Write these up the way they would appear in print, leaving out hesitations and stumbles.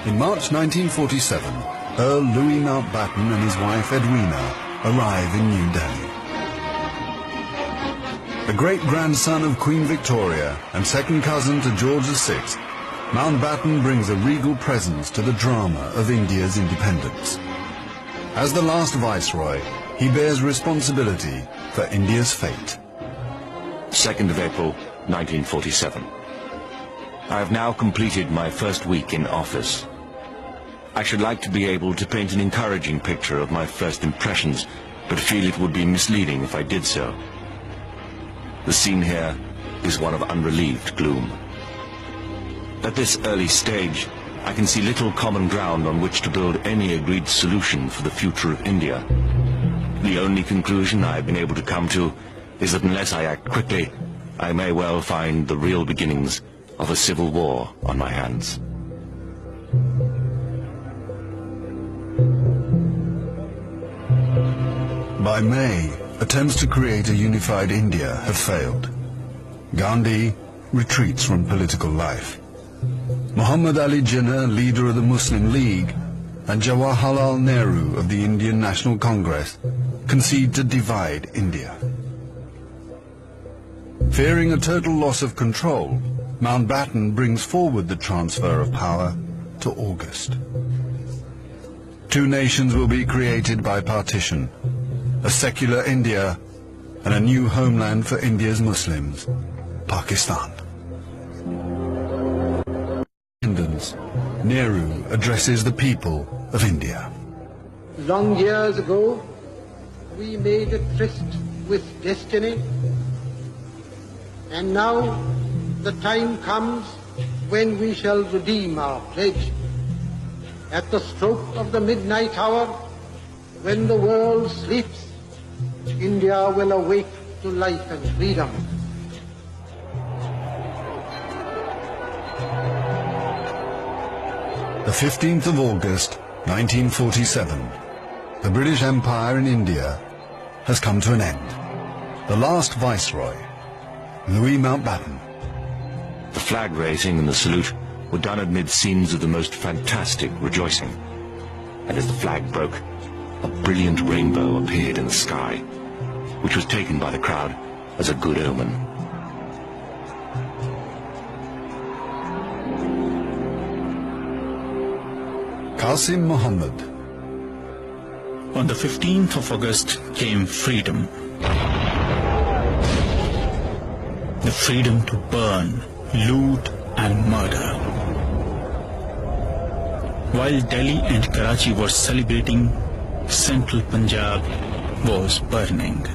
In March 1947, Earl Louis Mountbatten and his wife Edwina arrive in New Delhi. The great-grandson of Queen Victoria and second cousin to George VI, Mountbatten brings a regal presence to the drama of India's independence. As the last viceroy, he bears responsibility for India's fate. 2nd of April, 1947. I have now completed my first week in office. I should like to be able to paint an encouraging picture of my first impressions, but feel it would be misleading if I did so. The scene here is one of unrelieved gloom. At this early stage, I can see little common ground on which to build any agreed solution for the future of India. The only conclusion I have been able to come to is that unless I act quickly, I may well find the real beginnings of a civil war on my hands. By May, attempts to create a unified India have failed. Gandhi retreats from political life. Muhammad Ali Jinnah, leader of the Muslim League, and Jawaharlal Nehru of the Indian National Congress concede to divide India. Fearing a total loss of control, Mountbatten brings forward the transfer of power to August. Two nations will be created by partition, a secular India and a new homeland for India's Muslims, Pakistan. Nehru addresses the people of India. Long years ago, we made a tryst with destiny, and now the time comes when we shall redeem our pledge. At the stroke of the midnight hour, when the world sleeps, India will awake to life and freedom. The 15th of August, 1947, the British Empire in India has come to an end. The last viceroy, Louis Mountbatten. The flag raising and the salute were done amid scenes of the most fantastic rejoicing. And as the flag broke, a brilliant rainbow appeared in the sky, which was taken by the crowd as a good omen. Qasim Muhammad. On the 15th of August came freedom. The freedom to burn, loot and murder. While Delhi and Karachi were celebrating, central Punjab was burning.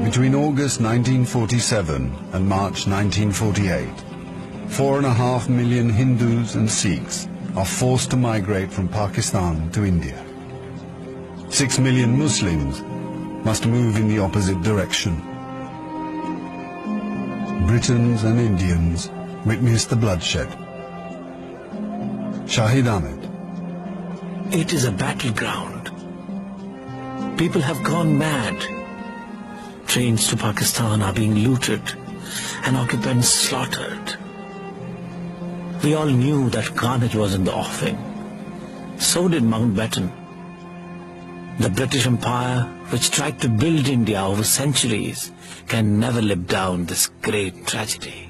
Between August 1947 and March 1948, 4.5 million Hindus and Sikhs are forced to migrate from Pakistan to India. 6 million Muslims must move in the opposite direction. Britons and Indians witness the bloodshed. Shahid Ahmed. It is a battleground. People have gone mad. Trains to Pakistan are being looted and occupants slaughtered. We all knew that carnage was in the offing. So did Mountbatten. The British Empire, which tried to build India over centuries, can never live down this great tragedy.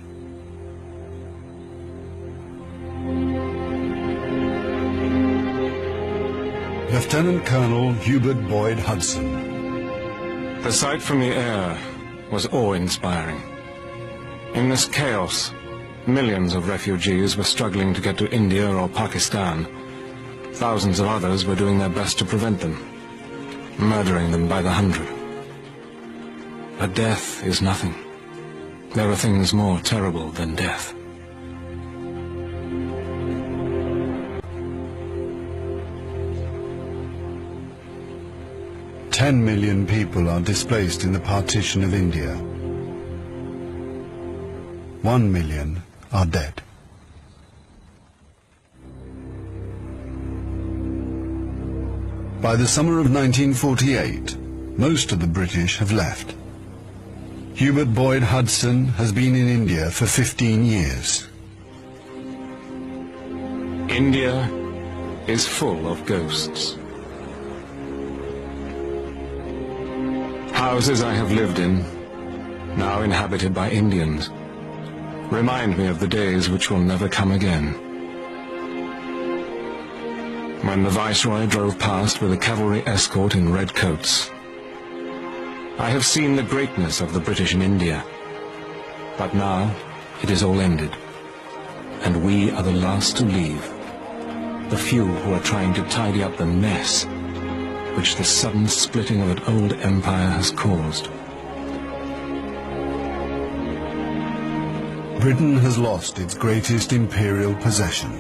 Lieutenant Colonel Hubert Boyd Hudson. The sight from the air was awe-inspiring. In this chaos, millions of refugees were struggling to get to India or Pakistan. Thousands of others were doing their best to prevent them, murdering them by the hundred. But death is nothing. There are things more terrible than death. Ten million people are displaced in the partition of India. 1 million are dead. By the summer of 1948, most of the British have left. Hubert Boyd Hudson has been in India for 15 years. India is full of ghosts. Houses I have lived in, now inhabited by Indians, remind me of the days which will never come again. When the Viceroy drove past with a cavalry escort in red coats, I have seen the greatness of the British in India, but now it is all ended, and we are the last to leave, the few who are trying to tidy up the mess which the sudden splitting of an old empire has caused. Britain has lost its greatest imperial possession.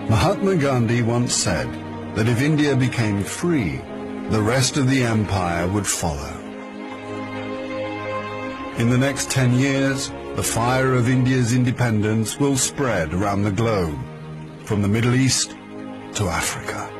Mahatma Gandhi once said that if India became free, the rest of the empire would follow. In the next 10 years, the fire of India's independence will spread around the globe, from the Middle East to Africa.